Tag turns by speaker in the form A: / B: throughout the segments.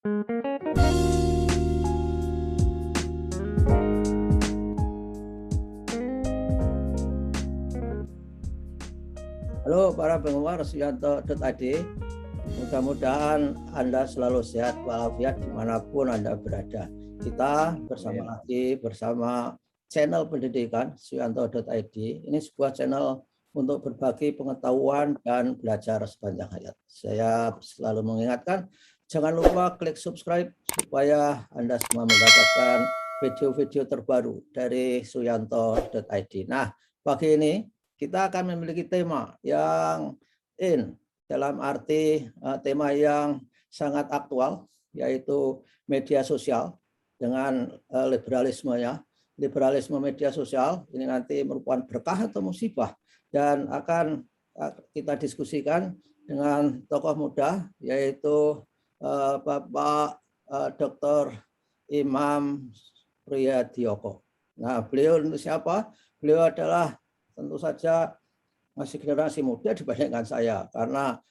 A: Halo para penggemar Suyanto.id, mudah-mudahan Anda selalu sehat walafiat dimanapun Anda berada. Kita bersama channel pendidikan Suyanto.id. Ini sebuah channel untuk berbagi pengetahuan dan belajar sepanjang hayat. Saya selalu mengingatkan, jangan lupa klik subscribe supaya Anda semua mendapatkan video-video terbaru dari Suyanto.id. Nah, pagi ini kita akan memiliki tema yang dalam arti tema yang sangat aktual, yaitu media sosial dengan liberalismenya. Liberalisme media sosial ini nanti merupakan berkah atau musibah, dan akan kita diskusikan dengan tokoh muda, yaitu Bapak Dr. Imam Priyadyoko. Nah, beliau siapa? Beliau adalah tentu saja masih generasi muda dibandingkan saya, karena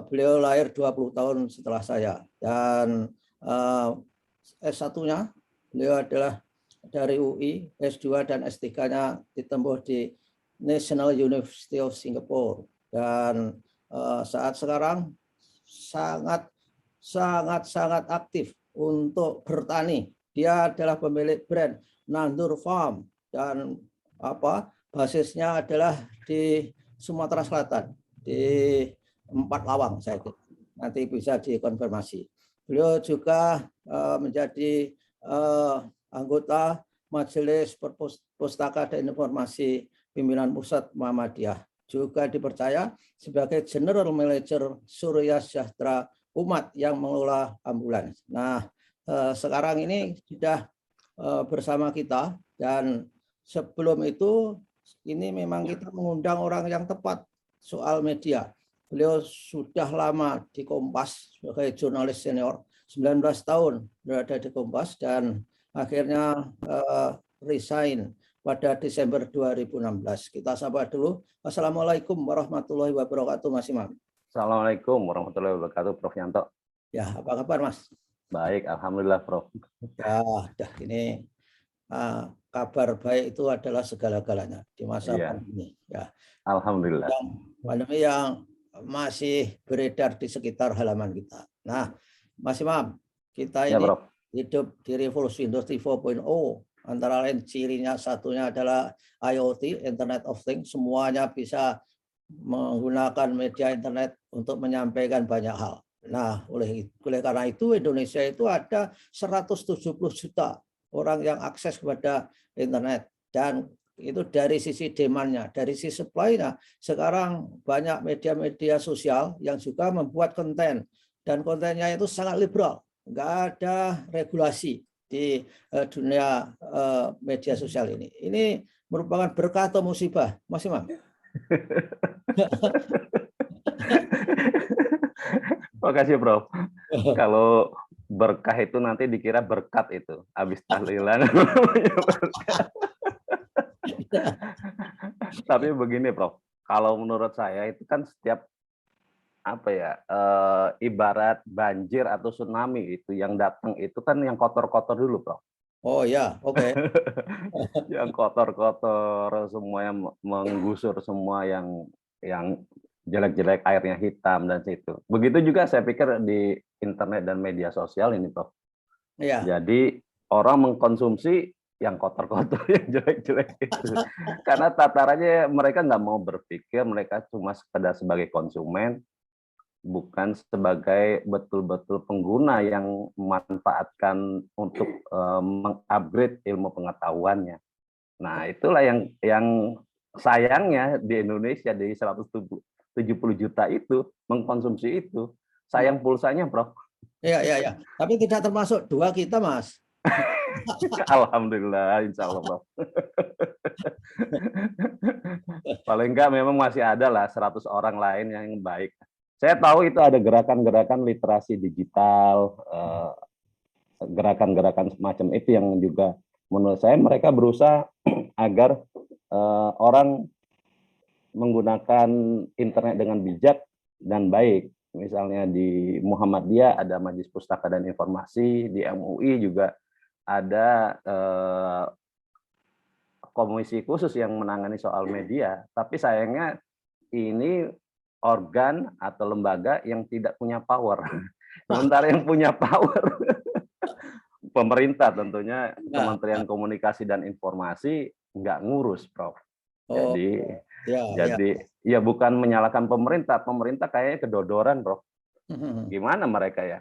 A: beliau lahir 20 tahun setelah saya, dan S1-nya beliau adalah dari UI, S2 dan S3-nya ditempuh di National University of Singapore, dan saat sekarang sangat aktif untuk bertani. Dia adalah pemilik brand Nandur Farm, dan basisnya adalah di Sumatera Selatan, di Empat Lawang, saya kira. Nanti bisa dikonfirmasi. Beliau juga menjadi anggota Majelis Pustaka dan Informasi Pimpinan Pusat Muhammadiyah. Juga dipercaya sebagai General Manager Surya Sejahtera Umat yang mengelola ambulans. Nah, sekarang ini sudah bersama kita, dan sebelum itu ini memang kita mengundang orang yang tepat soal media. Beliau sudah lama di Kompas sebagai jurnalis senior, 19 tahun berada di Kompas, dan akhirnya resign pada Desember 2016. Kita sapa dulu. Assalamualaikum warahmatullahi wabarakatuh, Mas Imam.
B: Assalamualaikum warahmatullahi wabarakatuh, Prof. Yanto.
A: Ya, apa kabar, Mas?
B: Baik, alhamdulillah, Prof.
A: Ya, ini kabar baik itu adalah segala-galanya di masa pandemi. Ya.
B: Alhamdulillah.
A: Pandemi yang masih beredar di sekitar halaman kita. Nah, Mas Imam, kita ini hidup di revolusi industri 4.0. Antara lain cirinya satunya adalah IoT, Internet of Things. Semuanya bisa menggunakan media internet untuk menyampaikan banyak hal. Nah, oleh karena itu Indonesia itu ada 170 juta orang yang akses kepada internet, dan itu dari sisi demand-nya. Dari sisi supply-nya, sekarang banyak media-media sosial yang juga membuat konten, dan kontennya itu sangat liberal, nggak ada regulasi di dunia media sosial ini. Ini merupakan berkah atau musibah, Mas Imam?
B: Makasih, Prof. Kalau berkah itu nanti dikira berkat itu, habis tahlilan. Tapi begini, Prof. Kalau menurut saya itu kan setiap ibarat banjir atau tsunami itu yang datang itu kan yang kotor-kotor dulu, Prof.
A: Oh ya, oke.
B: Yang kotor-kotor semuanya menggusur semua yang jelek-jelek, airnya hitam dan situ. Begitu juga saya pikir di internet dan media sosial ini, Prof.
A: Ya.
B: Jadi orang mengkonsumsi yang kotor-kotor, yang jelek-jelek itu. Karena tatarannya mereka nggak mau berpikir, mereka cuma sekedar sebagai konsumen, bukan sebagai betul-betul pengguna yang memanfaatkan untuk mengupgrade ilmu pengetahuannya. Nah, itulah yang sayangnya di Indonesia di 170 juta itu mengkonsumsi itu. Sayang pulsanya, Prof.
A: Iya. Tapi tidak termasuk dua kita, Mas.
B: Alhamdulillah, insya Allah, Prof. Paling enggak memang masih ada lah 100 orang lain yang baik. Saya tahu itu ada gerakan-gerakan literasi digital, gerakan-gerakan semacam itu yang juga menurut saya mereka berusaha agar orang menggunakan internet dengan bijak dan baik. Misalnya di Muhammadiyah ada Majelis Pustaka dan Informasi, di MUI juga ada komisi khusus yang menangani soal media. Tapi sayangnya ini organ atau lembaga yang tidak punya power. Sementara yang punya power pemerintah, tentunya
A: Ya,
B: Kementerian Komunikasi dan Informasi nggak ngurus, Prof.
A: oh,
B: Jadi
A: ya, ya.
B: jadi ya bukan menyalahkan pemerintah, pemerintah kayaknya kedodoran, Prof. Gimana mereka ya?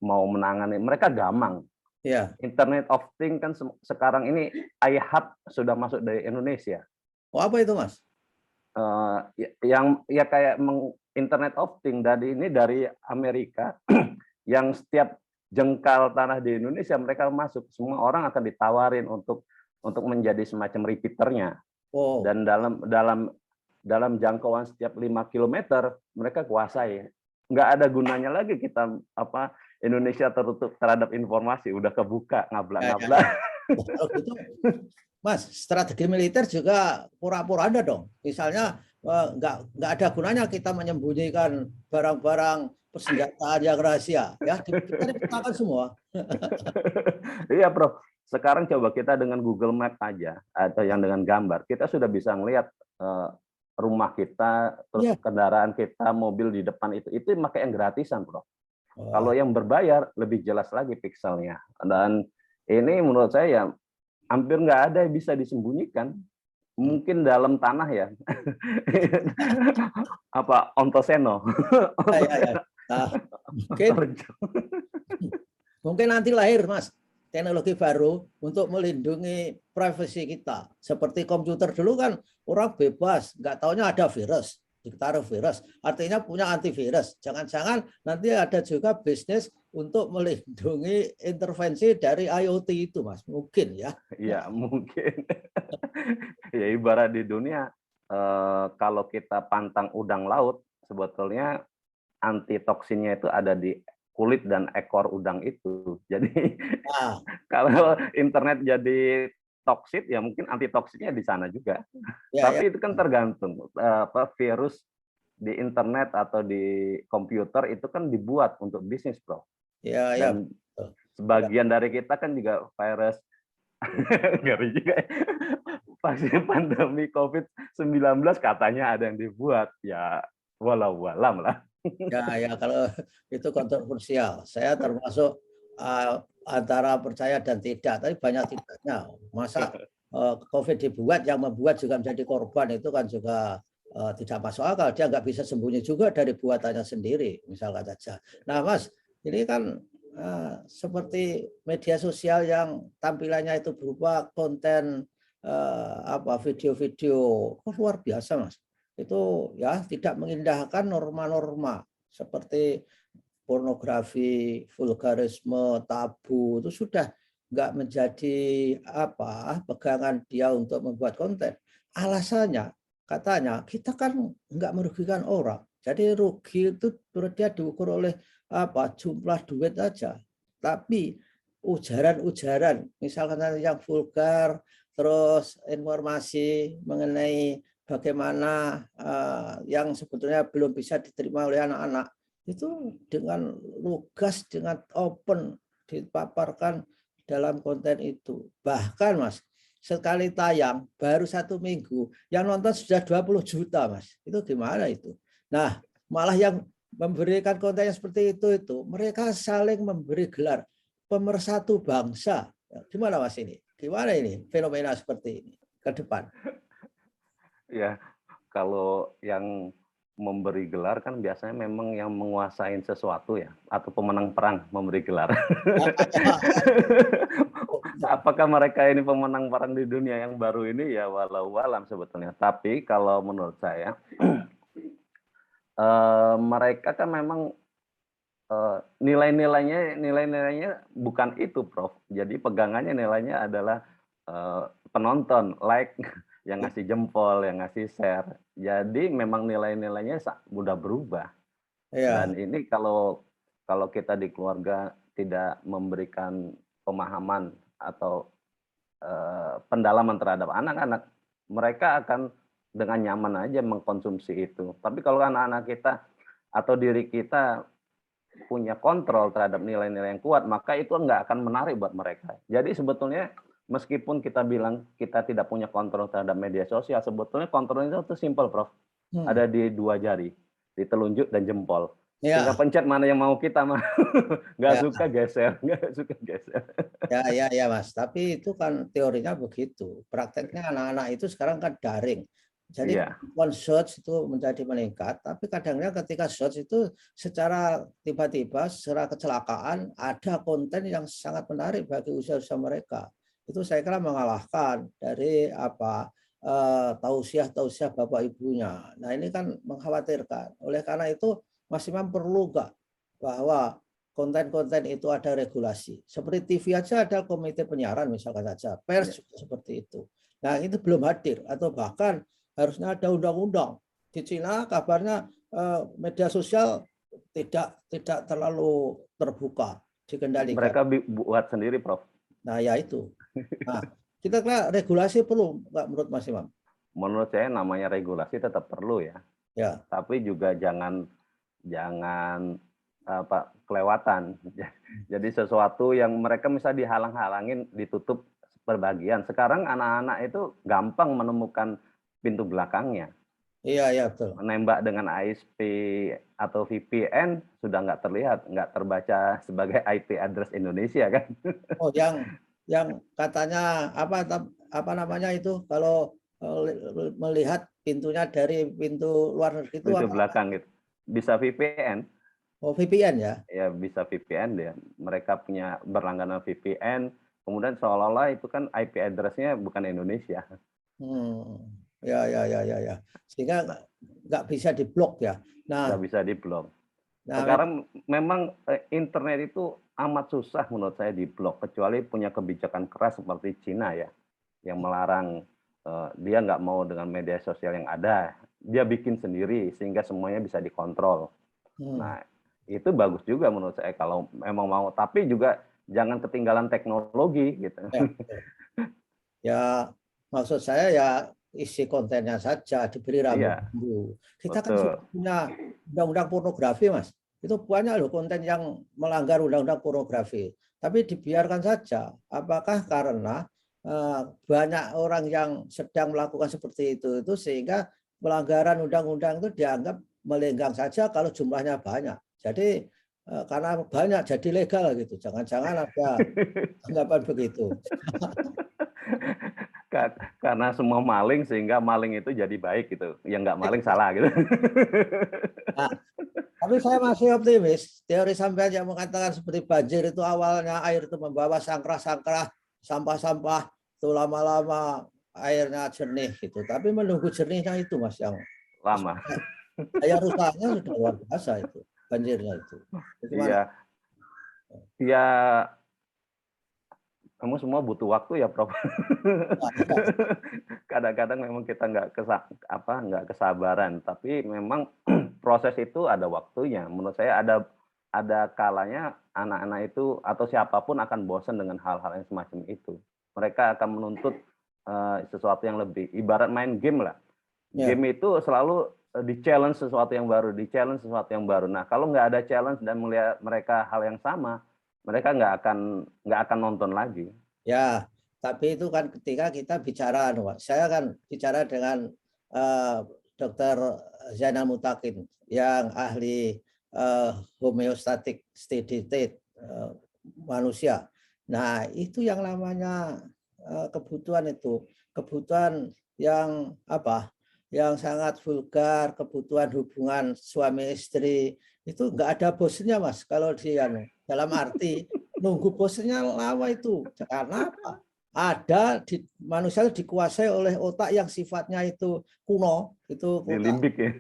B: Mau menangani? Mereka gampang.
A: Ya.
B: Internet of Things kan sekarang ini iHub sudah masuk dari Indonesia.
A: Oh, apa itu, Mas?
B: Yang ya kayak Internet of Things dari Amerika yang setiap jengkal tanah di Indonesia mereka masuk, semua orang akan ditawarin untuk menjadi semacam repeaternya.
A: Oh,
B: Dan dalam jangkauan setiap 5 kilometer mereka kuasai. Nggak ada gunanya lagi kita Indonesia tertutup terhadap informasi, udah kebuka
A: ya, ya,
B: ngablak-ngablak.
A: ya. Kalau gitu, Mas, strategi militer juga pura-pura ada dong. Misalnya nggak ada gunanya kita menyembunyikan barang-barang persenjataan yang rahasia, ya kita dipetakan semua.
B: Iya, Prof. Sekarang coba kita dengan Google Map aja atau yang dengan gambar, kita sudah bisa ngelihat rumah kita, terus
A: Iya.
B: kendaraan kita, mobil di depan itu pakai yang gratisan, Prof. Kalau
A: Wah,
B: yang berbayar lebih jelas lagi pikselnya. Dan ini menurut saya ya hampir nggak ada yang bisa disembunyikan.
A: hmm.
B: Mungkin dalam tanah ya. Ontoseno.
A: Ya, ya, ya. Nah, mungkin nanti lahir, Mas, teknologi baru untuk melindungi privasi kita. Seperti komputer dulu kan orang bebas, nggak taunya ada virus, ditaruh virus. Artinya punya antivirus. Jangan-jangan nanti ada juga bisnis untuk melindungi intervensi dari IoT itu, Mas. Mungkin ya.
B: Ya, mungkin. Ya ibarat di dunia, kalau kita pantang udang laut, sebetulnya antitoksinnya itu ada di kulit dan ekor udang itu. Jadi
A: Nah,
B: kalau internet jadi toksit, ya mungkin antitoksinnya di sana juga.
A: ya, ya,
B: Tapi itu kan tergantung. Virus di internet atau di komputer itu kan dibuat untuk bisnis, Bro.
A: ya, ya.
B: Dan
A: Ya.
B: sebagian dari kita kan juga virus, ngeri juga. Vaksin pandemi COVID-19 katanya ada yang dibuat. Ya, walau alam lah.
A: Ya, ya, kalau itu kontroversial. Saya termasuk antara percaya dan tidak, tapi banyak tidaknya. Masa COVID dibuat, yang membuat juga menjadi korban, itu kan juga tidak masuk akal. Dia nggak bisa sembunyi juga dari buatannya sendiri, misalkan saja. Nah, Mas, ini kan seperti media sosial yang tampilannya itu berupa konten video-video, luar biasa, Mas. Itu ya tidak mengindahkan norma-norma seperti pornografi, vulgarisme, tabu, itu sudah nggak menjadi pegangan dia untuk membuat konten. Alasannya katanya kita kan nggak merugikan orang, jadi rugi itu dia diukur oleh jumlah duit aja. Tapi ujaran-ujaran misalkan yang vulgar, terus informasi mengenai bagaimana yang sebetulnya belum bisa diterima oleh anak-anak, itu dengan lugas, dengan open dipaparkan dalam konten itu. Bahkan, Mas, sekali tayang baru 1 minggu yang nonton sudah 20 juta, Mas. Itu gimana itu? Nah, malah yang memberikan konten yang seperti itu mereka saling memberi gelar pemersatu bangsa. Gimana, Mas, ini? Gimana ini fenomena seperti ini ke depan?
B: Ya, kalau yang memberi gelar kan biasanya memang yang menguasai sesuatu ya, atau pemenang perang memberi gelar. Apakah mereka ini pemenang perang di dunia yang baru ini, ya walau alam sebetulnya. Tapi kalau menurut saya mereka kan memang nilai-nilainya bukan itu, Prof. Jadi pegangannya nilainya adalah penonton, like, yang ngasih jempol, yang ngasih share. Jadi memang nilai-nilainya mudah berubah.
A: Ya,
B: Dan ini kalau kita di keluarga tidak memberikan pemahaman atau pendalaman terhadap anak-anak, mereka akan dengan nyaman aja mengkonsumsi itu. Tapi kalau anak-anak kita atau diri kita punya kontrol terhadap nilai-nilai yang kuat, maka itu nggak akan menarik buat mereka. Jadi sebetulnya meskipun kita bilang kita tidak punya kontrol terhadap media sosial, sebetulnya kontrolnya itu simpel, Prof. Ada di 2 jari, di telunjuk dan jempol. Tinggal
A: Ya,
B: pencet mana yang mau kita mah. Nggak
A: ya,
B: suka geser, nggak suka geser.
A: ya, Mas. Tapi itu kan teorinya begitu. Prakteknya anak-anak itu sekarang kan daring. Jadi
B: Iya,
A: kemampuan search itu menjadi meningkat, tapi kadangnya ketika search itu secara tiba-tiba, secara kecelakaan, ada konten yang sangat menarik bagi usia-usia mereka. Itu saya kira mengalahkan dari apa tausiah-tausiah bapak ibunya. Nah ini kan mengkhawatirkan. Oleh karena itu, Mas Imam perlu nggak bahwa konten-konten itu ada regulasi. Seperti TV aja ada komite penyiaran misalkan saja, pers juga seperti itu. Nah itu belum hadir atau bahkan harusnya ada undang-undang. Di Cina kabarnya media sosial tidak terlalu terbuka dikendalikan.
B: mereka buat sendiri, Prof.
A: Nah ya itu. Nah kita kira regulasi perlu nggak menurut Mas Imam?
B: Menurut saya namanya regulasi tetap perlu ya,
A: Ya.
B: tapi juga jangan kelewatan. Jadi sesuatu yang mereka bisa dihalang-halangin, ditutup berbagian. Sekarang anak-anak itu gampang menemukan pintu belakangnya.
A: Iya betul.
B: Menembak dengan ISP atau VPN sudah nggak terlihat, nggak terbaca sebagai IP address Indonesia kan.
A: Oh yang katanya apa namanya itu kalau melihat pintunya dari pintu luar negeri itu
B: Pintu
A: apa?
B: belakang gitu. Bisa VPN.
A: Oh VPN ya?
B: Ya bisa VPN dia. Mereka punya berlangganan VPN, kemudian seolah-olah itu kan IP address-nya bukan Indonesia.
A: Ya. Sehingga nggak bisa diblok ya.
B: Nggak
A: Nah,
B: bisa diblok.
A: nah
B: Sekarang memang internet itu amat susah menurut saya diblok, kecuali punya kebijakan keras seperti Cina ya, yang melarang dia nggak mau dengan media sosial yang ada, dia bikin sendiri sehingga semuanya bisa dikontrol. Nah, itu bagus juga menurut saya kalau memang mau, tapi juga jangan ketinggalan teknologi gitu.
A: ya maksud saya ya isi kontennya saja diberi
B: Iya,
A: rambu-rambu. Kita kan
B: betul.
A: sudah punya undang-undang pornografi, Mas. Itu banyak loh konten yang melanggar undang-undang pornografi. Tapi dibiarkan saja. Apakah karena banyak orang yang sedang melakukan seperti itu sehingga pelanggaran undang-undang itu dianggap melenggang saja kalau jumlahnya banyak. Jadi karena banyak jadi legal gitu. Jangan-jangan ada anggapan begitu.
B: Karena semua maling sehingga maling itu jadi baik gitu. Yang nggak maling salah gitu.
A: Nah, tapi saya masih optimis. Teori sampean yang mengatakan seperti banjir itu awalnya air itu membawa sangkrah-sangkrah, sampah-sampah, itu lama-lama airnya jernih gitu. Tapi menunggu jernihnya itu Mas yang
B: Lama.
A: daya rusaknya sudah luar biasa itu banjirnya itu. Bagaimana?
B: Iya, ya kamu semua butuh waktu ya, Prof. Kadang-kadang memang kita nggak kesabaran, tapi memang proses itu ada waktunya. Menurut saya ada kalanya anak-anak itu atau siapapun akan bosan dengan hal-hal yang semacam itu. Mereka akan menuntut sesuatu yang lebih. Ibarat main game lah.
A: Ya.
B: Game itu selalu di-challenge sesuatu yang baru, di-challenge sesuatu yang baru. Nah, kalau nggak ada challenge dan melihat mereka hal yang sama, mereka nggak akan nonton lagi.
A: Ya, tapi itu kan ketika kita bicara, saya kan bicara dengan Dr. Zainal Mutakin yang ahli homeostatic steady state manusia. Nah, itu yang namanya kebutuhan yang apa? Yang sangat vulgar, kebutuhan hubungan suami istri itu nggak ada bosnya Mas kalau dia dalam arti nunggu bosnya lama itu karena apa? Ada manusia dikuasai oleh otak yang sifatnya itu kuno, itu
B: Di
A: otak
B: limbik ya.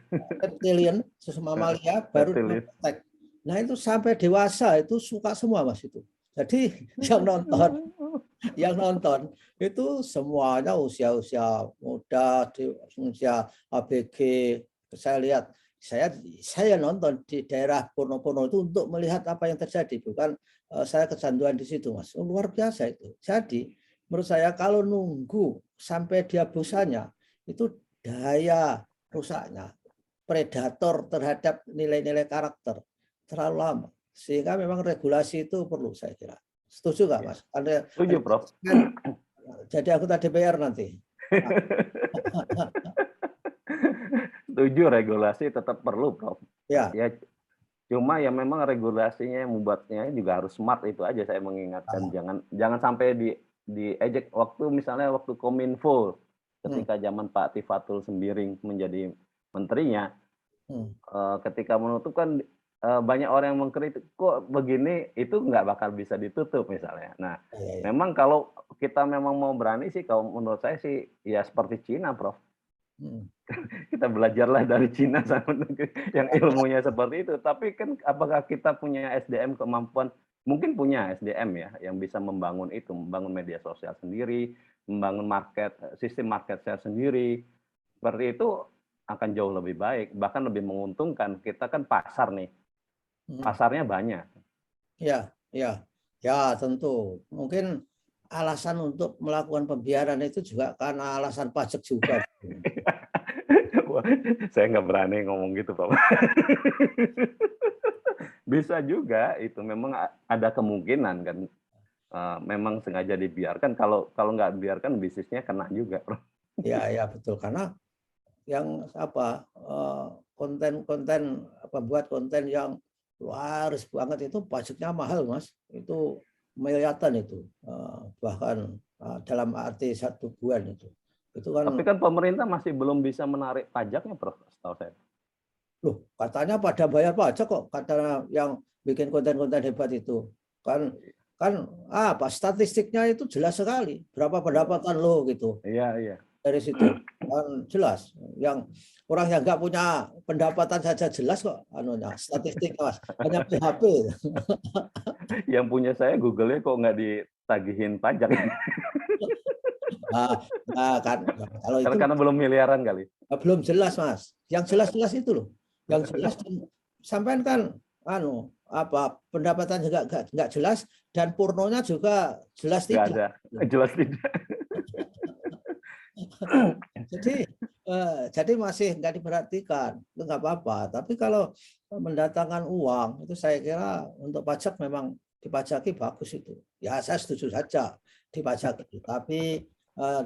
A: reptilian, sesama mamalia baru
B: Reptilis.
A: detek. Nah itu sampai dewasa itu suka semua Mas itu. Jadi yang nonton itu semuanya usia-usia muda, di usia ABG. Saya lihat, saya nonton di daerah Purno-Purno itu untuk melihat apa yang terjadi, bukan saya kecanduan di situ, Mas. Luar biasa itu. Jadi menurut saya kalau nunggu sampai dia bosannya itu daya rusaknya. predator terhadap nilai-nilai karakter terlalu lama. Sehingga memang regulasi itu perlu, saya kira. Setuju nggak, Mas?
B: Setuju, Prof.
A: Jadi anggota DPR nanti.
B: Setuju, regulasi tetap perlu, Prof.
A: Ya.
B: Ya, cuma ya memang regulasinya yang membuatnya juga harus smart, itu aja saya mengingatkan. Jangan sampai diejek misalnya waktu Kominfo ketika zaman Pak Tifatul Sembiring menjadi menterinya, ketika menutup kan banyak orang yang mengkritik, kok begini, itu nggak bakal bisa ditutup misalnya. Nah, memang kalau kita memang mau berani sih, kalau menurut saya sih ya seperti Cina, Prof. Kita belajarlah dari Cina sama yang ilmunya seperti itu. Tapi kan apakah kita punya SDM kemampuan? Mungkin punya SDM ya, yang bisa membangun itu, membangun media sosial sendiri, membangun sistem market share sendiri. Seperti itu akan jauh lebih baik, bahkan lebih menguntungkan. Kita kan pasar nih, pasarnya banyak.
A: Ya, tentu. Mungkin alasan untuk melakukan pembiaran itu juga karena alasan pajak juga.
B: Saya nggak berani ngomong gitu, Pak. Bisa juga, itu memang ada kemungkinan kan. Memang sengaja dibiarkan. Kalau nggak biarkan, bisnisnya kena juga, Prof.
A: Ya betul, karena yang konten-konten buat konten yang laris banget itu pajaknya mahal, Mas. Itu miliaran itu, bahkan dalam arti 1 bulan itu kan.
B: Tapi kan pemerintah masih belum bisa menarik pajaknya, Prof, setahu saya.
A: Loh, katanya pada bayar pajak kok, kata yang bikin konten-konten hebat itu. Kan statistiknya itu jelas sekali, berapa pendapatan lo gitu.
B: Iya.
A: Dari situ kan jelas. Yang orang yang nggak punya pendapatan saja jelas kok statistik, Mas. Hanya PHP.
B: Yang punya saya Google-nya kok nggak ditagihin pajak.
A: Kan kalau itu
B: karena belum miliaran kali.
A: Belum jelas, Mas. Yang jelas-jelas itu loh. Yang jelas sampai kan pendapatan juga nggak jelas, dan pornonya juga jelas tidak.
B: Nggak ada. Jelas tidak.
A: Jadi masih nggak diperhatikan, itu nggak apa-apa. Tapi kalau mendatangkan uang itu saya kira untuk pajak memang dipajaki bagus itu. Ya saya setuju saja dipajaki, tapi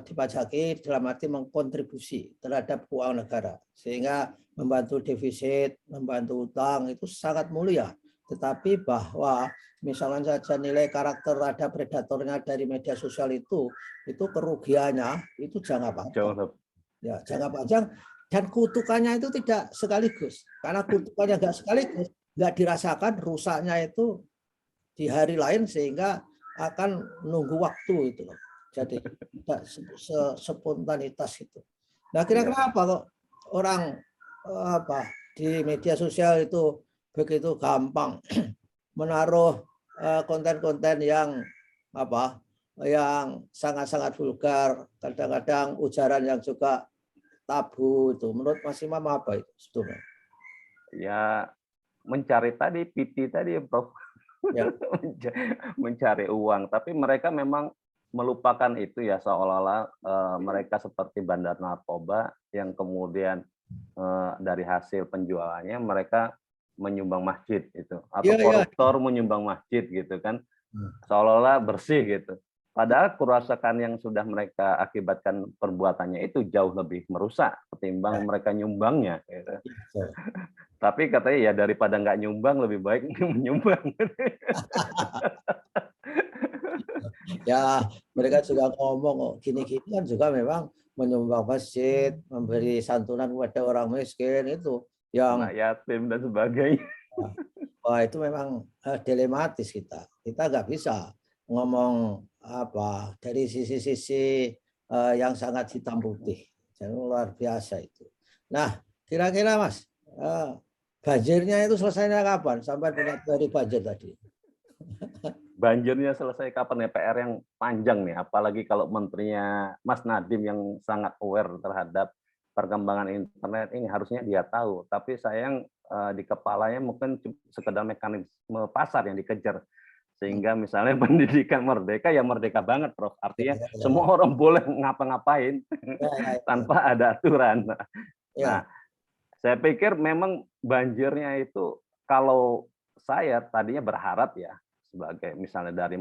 A: dipajaki dalam arti mengkontribusi terhadap keuangan negara, sehingga membantu defisit, membantu utang itu sangat mulia. Tetapi bahwa misalnya saja nilai karakter ada predatornya dari media sosial itu kerugiannya itu jangka panjang. Ya, jangka panjang, dan kutukannya itu tidak sekaligus. Karena kutukannya nggak sekaligus, nggak dirasakan rusaknya itu di hari lain, sehingga akan nunggu waktu itu loh. Jadi tidak spontanitas itu. Nah, kira-kira apa kok orang di media sosial itu begitu gampang menaruh konten-konten yang yang sangat-sangat vulgar, kadang-kadang ujaran yang juga tabu itu. Menurut Mas Imam apa itu sebetulnya?
B: Ya mencari tadi PT tadi, Prof. Ya. Mencari uang, tapi mereka memang melupakan itu ya, seolah-olah mereka seperti bandar narkoba yang kemudian dari hasil penjualannya mereka menyumbang masjid itu, atau koruptor menyumbang masjid gitu kan, seolah-olah bersih gitu. Padahal kerusakan yang sudah mereka akibatkan perbuatannya itu jauh lebih merusak ketimbang mereka nyumbangnya. Gitu. Tapi katanya ya daripada nggak nyumbang lebih baik menyumbang.
A: Ya mereka juga ngomong gini-gini kan juga memang menyumbang masjid, memberi santunan kepada orang miskin itu yang
B: yatim dan sebagainya.
A: Wah, itu memang dilematis kita. Kita nggak bisa ngomong dari sisi-sisi yang sangat hitam putih. Jadi luar biasa itu. Nah, kira-kira Mas, banjirnya itu selesainya kapan? Sampai punya dari banjir tadi.
B: Banjirnya selesai kapan ya, PR yang panjang nih, apalagi kalau menterinya Mas Nadiem yang sangat aware terhadap perkembangan internet ini, harusnya dia tahu, tapi sayang di kepalanya mungkin sekedar mekanisme pasar yang dikejar, sehingga misalnya pendidikan merdeka ya merdeka banget, Prof, artinya semua orang boleh ngapa-ngapain tanpa ada aturan. Nah, Saya pikir memang banjirnya itu, kalau saya tadinya berharap ya, sebagai misalnya dari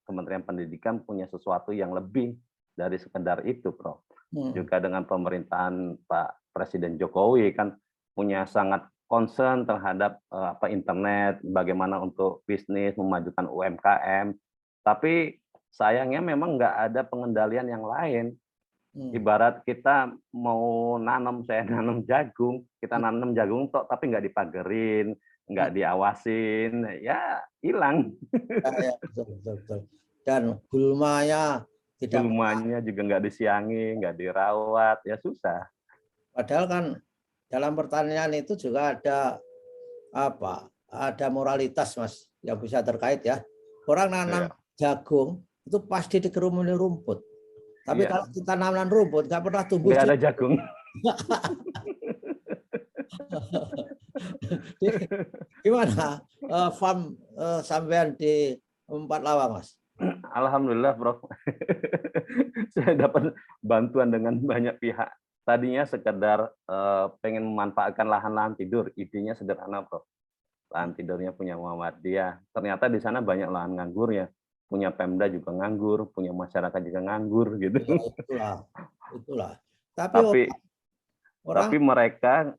B: Kementerian Pendidikan punya sesuatu yang lebih dari sekedar itu, Prof.
A: Hmm.
B: Juga dengan pemerintahan Pak Presiden Jokowi kan punya sangat concern terhadap internet, bagaimana untuk bisnis, memajukan UMKM. Tapi sayangnya memang nggak ada pengendalian yang lain.
A: Hmm.
B: Ibarat kita mau nanam, saya nanam jagung, kita nanam jagung tok tapi nggak dipagerin, nggak diawasin, ya hilang.
A: Ya, ya, betul, betul, betul. Dan gulmanya tidak pernah.
B: Gulmanya juga nggak disiangi, nggak dirawat, ya susah.
A: Padahal kan dalam pertanian itu juga ada apa? Ada moralitas, Mas, yang bisa terkait ya. Orang nanam
B: Iya,
A: jagung itu pasti dikerumuni rumput. Tapi
B: iya,
A: kalau kita nanam rumput nggak pernah tumbuh
B: nggak ada
A: juga.
B: jagung.
A: Gimana farm sampean di Empat Lawang, Mas?
B: Alhamdulillah, Prof. Saya dapat bantuan dengan banyak pihak. Tadinya sekedar pengen memanfaatkan lahan-lahan tidur, idenya sederhana, Prof. Lahan tidurnya punya Muhammadiyah. Ternyata di sana banyak lahan nganggur ya. Punya Pemda juga nganggur, punya masyarakat juga nganggur gitu.
A: Ya, itulah, itulah. Tapi
B: Tapi
A: orang
B: mereka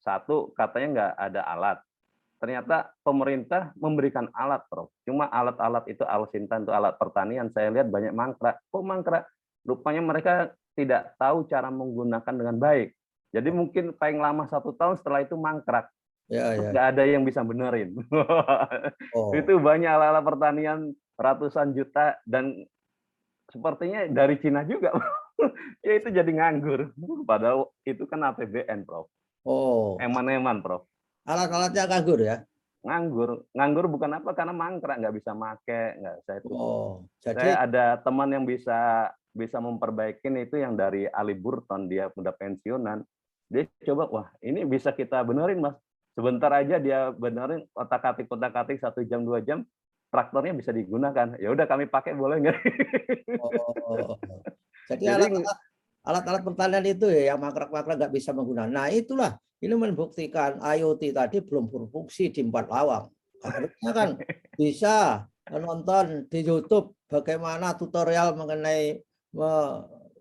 B: satu katanya nggak ada alat. Ternyata pemerintah memberikan alat, Prof. Cuma alat-alat itu alusintan untuk alat pertanian saya lihat banyak mangkrak. Kok mangkrak? Rupanya mereka tidak tahu cara menggunakan dengan baik. Jadi mungkin paling lama 1 tahun, setelah itu mangkrak.
A: ya,
B: Terus
A: ya.
B: nggak ada yang bisa benerin.
A: Oh,
B: Itu banyak alat-alat pertanian ratusan juta dan sepertinya dari Cina juga. Ya itu jadi nganggur. Padahal itu kan APBN, Prof.
A: oh,
B: Eman-eman, Prof.
A: alat-alatnya nganggur ya.
B: Nganggur bukan apa, karena mangkrak, nggak bisa make, nggak saya itu.
A: Oh,
B: Saya
A: jadi
B: ada teman yang bisa bisa memperbaikin itu, yang dari Ali Burton, dia udah pensiunan. Dia coba, wah ini bisa kita benerin, Mas. Sebentar aja dia benerin, otak-atik 1 jam 2 jam, traktornya bisa digunakan. Ya udah kami pakai, boleh nggak?
A: oh, jadi
B: Jadi
A: alat-alat pertanian itu ya yang mangkrak-mangkrak nggak bisa menggunakan. Nah, itulah ini membuktikan IoT tadi belum berfungsi di Empat Lawang. Harusnya kan bisa menonton di YouTube bagaimana tutorial mengenai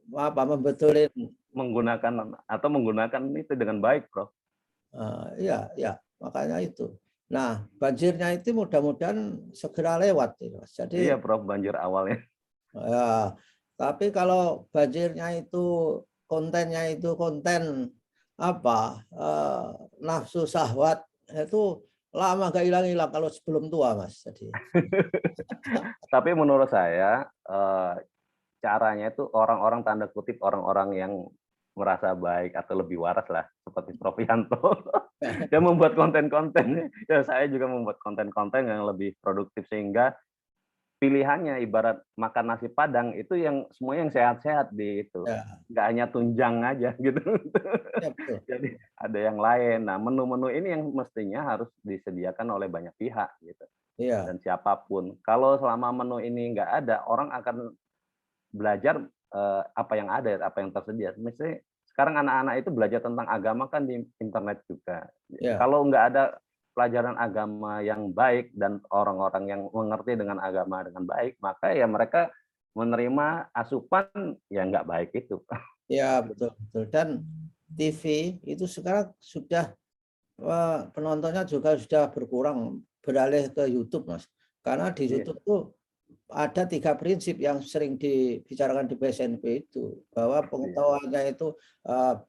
A: membetulin.
B: menggunakan itu dengan baik, Prof.
A: Iya, ya, makanya itu. Nah, banjirnya itu mudah-mudahan segera lewat, Mas.
B: Iya,
A: Jadi
B: Prof, banjir awalnya.
A: ya, tapi kalau banjirnya kontennya itu konten apa nafsu syahwat itu lama gak hilang-hilang kalau sebelum tua, Mas. Jadi
B: Tapi menurut saya caranya itu orang-orang, tanda kutip, orang-orang yang merasa baik atau lebih waras lah, seperti Prof Yanto. Dia membuat konten-konten. Ya, saya juga membuat konten-konten yang lebih produktif, sehingga pilihannya ibarat makan nasi Padang itu yang semuanya yang sehat-sehat di itu.
A: ya,
B: Nggak hanya tunjang aja gitu.
A: ya betul.
B: Jadi ada yang lain. Nah, menu-menu ini yang mestinya harus disediakan oleh banyak pihak gitu.
A: Iya,
B: Dan siapapun. Kalau selama menu ini nggak ada, orang akan belajar apa yang ada, apa yang tersedia. Misalnya sekarang anak-anak itu belajar tentang agama kan di internet juga.
A: ya,
B: Kalau nggak ada pelajaran agama yang baik dan orang-orang yang mengerti dengan agama dengan baik, maka ya mereka menerima asupan yang nggak baik itu.
A: ya betul betul. Dan TV itu sekarang sudah penontonnya juga sudah berkurang beralih ke YouTube, Mas. Karena di
B: Iya,
A: YouTube tuh ada 3 prinsip yang sering dibicarakan di BSNP itu, bahwa
B: iya,
A: pengetahuannya itu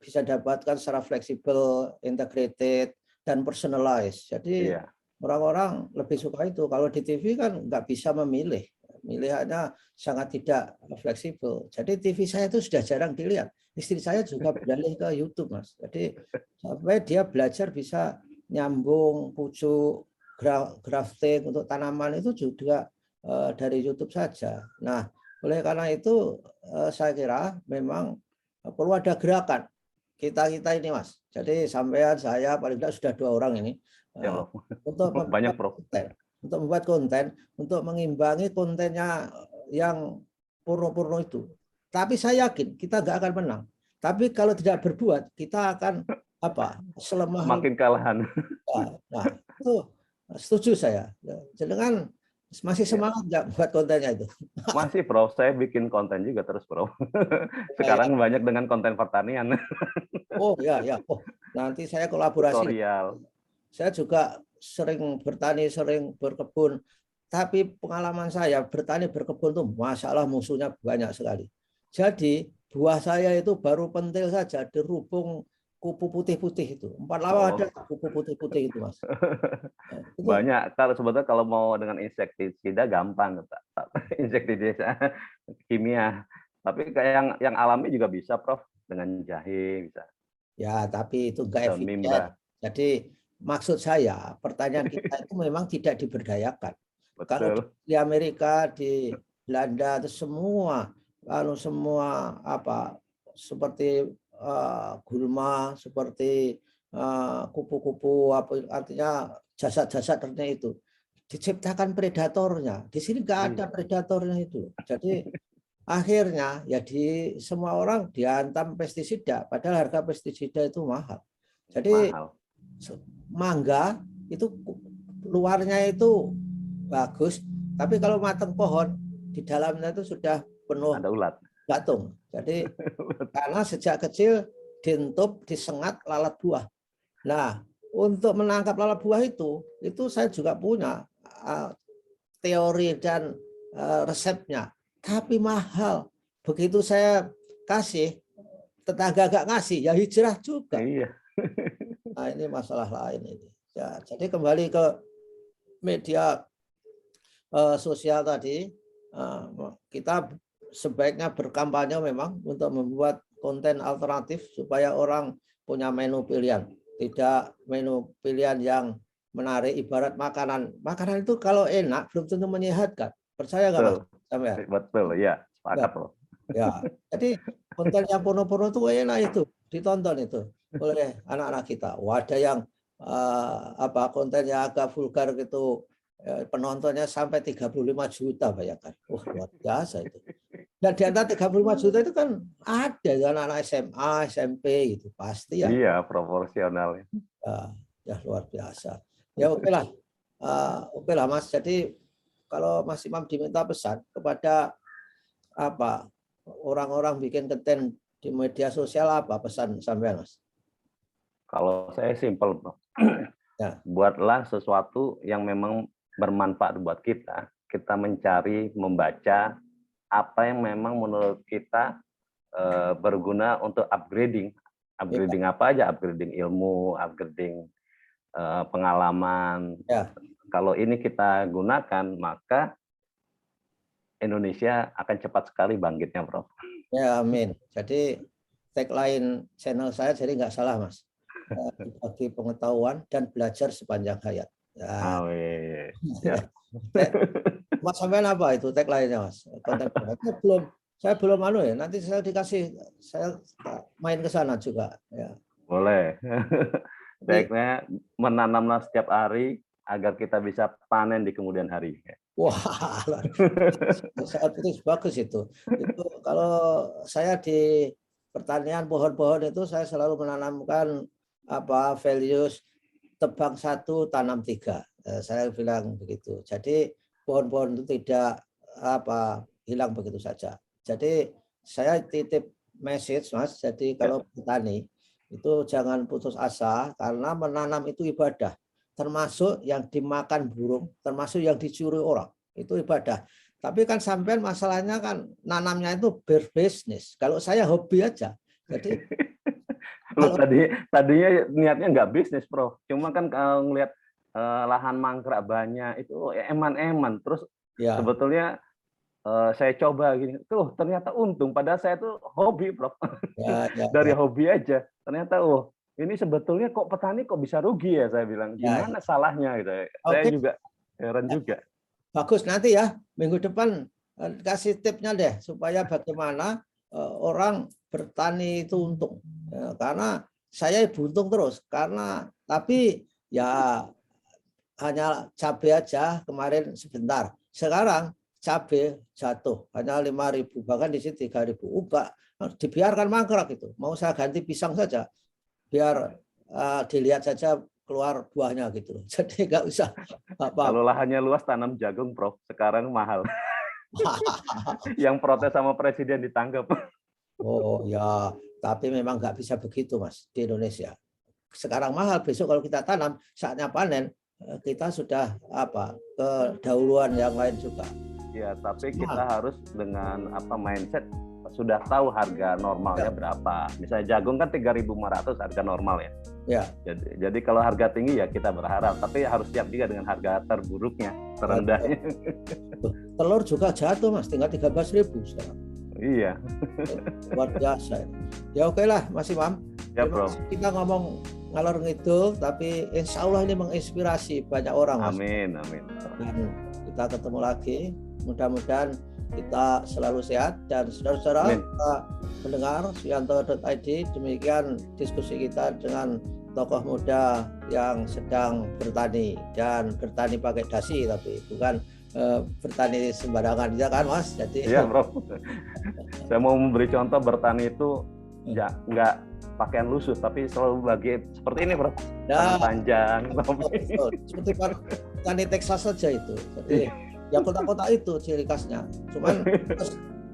A: bisa didapatkan secara fleksibel, integrated, dan personalized. Jadi
B: iya,
A: orang-orang lebih suka itu. Kalau di TV kan nggak bisa memilih, pilihannya sangat tidak fleksibel. Jadi TV saya itu sudah jarang dilihat. Istri saya juga beralih ke YouTube, Mas. Jadi sampai dia belajar bisa nyambung pucuk, grafting untuk tanaman itu juga dari YouTube saja. Nah, oleh karena itu saya kira memang perlu ada gerakan kita ini, Mas. Jadi sampean, saya paling tidak sudah 2 orang ini
B: ya,
A: eh,
B: Prof.
A: untuk
B: Banyak,
A: membuat
B: Prof.
A: konten, untuk mengimbangi kontennya yang porno-porno itu. Tapi saya yakin kita nggak akan menang. Tapi kalau tidak berbuat, kita akan selemah
B: Makin kalahan.
A: nah itu setuju saya. Jadi kan masih semangat nggak buat kontennya itu?
B: Masih, Prof. Saya bikin konten juga terus, Prof.
A: Ya.
B: Sekarang banyak dengan konten pertanian.
A: Oh ya, oh nanti saya kolaborasi.
B: Tutorial.
A: Saya juga sering bertani, sering berkebun, tapi pengalaman saya bertani berkebun tuh masalah musuhnya banyak sekali. Jadi buah saya itu baru pentil saja dirubung kupu putih-putih itu. 4 lawa ada kupu putih-putih itu, Mas. Itu
B: Banyak. Kalau sebetulnya kalau mau dengan insektisida gampang, insektisida kimia. Tapi kayak yang alami juga bisa, Prof. Dengan jahe bisa.
A: ya, tapi itu enggak
B: Daun
A: efisien.
B: mimba.
A: Jadi maksud saya pertanyaan kita itu memang tidak diberdayakan. Kalau
B: Betul.
A: di Amerika, di Belanda itu semua seperti gulma, seperti kupu-kupu, artinya jasad-jasad itu diciptakan predatornya. Di sini nggak ada predatornya itu. Jadi akhirnya ya di semua orang dihantam pestisida, padahal harga pestisida itu mahal. Jadi
B: Mahal.
A: mangga itu luarnya itu bagus, tapi kalau matang pohon di dalamnya itu sudah penuh
B: ada ulat.
A: gatung. Jadi karena sejak kecil dientup, disengat lalat buah. Nah, untuk menangkap lalat buah itu saya juga punya teori dan resepnya, tapi mahal. Begitu saya kasih, tetangga gak ngasih, ya hijrah juga.
B: Iya.
A: Nah, ini masalah lain ini. Ya, jadi kembali ke media sosial tadi, kita sebaiknya berkampanye memang untuk membuat konten alternatif supaya orang punya menu pilihan, tidak menu pilihan yang menarik. Ibarat makanan itu kalau enak belum tentu menyehatkan. Percaya nggak, Mas?
B: Betul, ya, sepakat, Prof.
A: Ya, jadi konten yang porno-porno itu enak itu ditonton itu oleh anak-anak kita. Ada yang kontennya agak vulgar gitu, penontonnya sampai 35 juta, bayangkan. Wah, luar biasa itu. Dan di antara 35 juta itu kan ada anak-anak SMA, SMP gitu, pasti ya.
B: Iya, proporsional.
A: Ya luar biasa. Ya oke lah. Oke lah, Mas. Jadi kalau Mas Imam diminta pesan kepada orang-orang bikin konten di media sosial, apa pesan sampean, Mas?
B: Kalau saya simpel, Bro.
A: Ya.
B: Buatlah sesuatu yang memang bermanfaat buat kita. Kita mencari, membaca apa yang memang menurut kita berguna untuk upgrading. Upgrading apa aja? Upgrading ilmu, upgrading pengalaman.
A: Ya.
B: Kalau ini kita gunakan, maka Indonesia akan cepat sekali bangkitnya, Prof.
A: Ya, amin. Jadi tagline channel saya jadi nggak salah, Mas. Bagi pengetahuan dan belajar sepanjang hayat. Ya.
B: Amin.
A: Ya. Mas sampean apa itu tagline-nya, Mas? Konten saya belum ya. Nanti saya main ke sana juga. Ya.
B: Boleh. Baiknya menanamlah setiap hari agar kita bisa panen di kemudian hari.
A: Wah, sangat bagus itu. Itu kalau saya di pertanian pohon-pohon itu saya selalu menanamkan values tebang 1 tanam 3. Saya bilang begitu. Jadi pohon-pohon itu tidak hilang begitu saja. Jadi saya titip message, Mas. Jadi kalau petani itu jangan putus asa karena menanam itu ibadah. Termasuk yang dimakan burung, termasuk yang dicuri orang, itu ibadah. Tapi kan sampean masalahnya kan nanamnya itu berbisnis. Kalau saya hobi aja. Jadi
B: tadinya niatnya nggak bisnis, Prof. Cuma kan kalau ngelihat lahan mangkrak banyak itu eman-eman. Terus ya. Sebetulnya saya coba gini, tuh ternyata untung. Padahal saya tuh hobi, Prof. Dari hobi aja. Ternyata ini sebetulnya kok petani kok bisa rugi ya, saya bilang. Gimana salahnya gitu. Saya juga heran juga.
A: Bagus, nanti ya minggu depan kasih tipsnya deh supaya bagaimana orang bertani itu untung. Karena saya buntung terus tapi ya hanya cabai aja kemarin sebentar. Sekarang cabai jatuh hanya 5.000, bahkan di sini 3.000. Dibiarkan mangkrak itu. Mau saya ganti pisang saja biar dilihat saja keluar buahnya gitu. Jadi nggak usah apa.
B: Kalau lahannya luas tanam jagung, Prof. Sekarang mahal. Yang protes sama presiden ditangkap.
A: Oh ya, tapi memang nggak bisa begitu Mas di Indonesia. Sekarang mahal, besok kalau kita tanam saatnya panen, kita sudah kedahuluan yang lain juga.
B: Ya, tapi kita harus dengan mindset sudah tahu harga normalnya berapa. Misalnya jagung kan 3.500 harga normal ya.
A: Ya.
B: Jadi kalau harga tinggi ya kita berharap, tapi harus siap juga dengan harga terburuknya, terendahnya.
A: Telur juga jatuh Mas, tinggal 13.000 sekarang.
B: Iya.
A: Luar biasa. Ya oke lah Mas Imam.
B: Ya, Bro.
A: Kita ngomong ngalor ngidul, tapi insya Allah ini menginspirasi banyak orang Mas.
B: Amin, amin.
A: Dan kita ketemu lagi. Mudah-mudahan kita selalu sehat dan saudara-saudara mendengar Suyanto.id. Demikian diskusi kita dengan tokoh muda yang sedang bertani dan bertani pakai dasi, tapi bukan bertani sembarangan ya kan Mas. Jadi
B: iya Bro. Saya mau memberi contoh bertani itu ya nggak pakaian lusuh, tapi selalu bagi seperti ini Bro. Tangan panjang.
A: Seperti petani Texas saja itu. Jadi ya kota-kota itu ciri khasnya. Cuman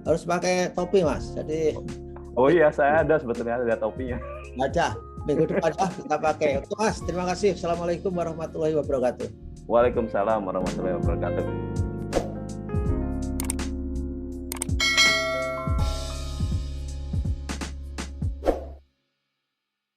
A: harus pakai topi Mas. Jadi
B: oh iya, saya ada sebetulnya ada topinya.
A: Ada. Minggu depan kita pakai. Oke Mas, terima kasih. Assalamualaikum warahmatullahi wabarakatuh.
B: Waalaikumsalam warahmatullahi wabarakatuh.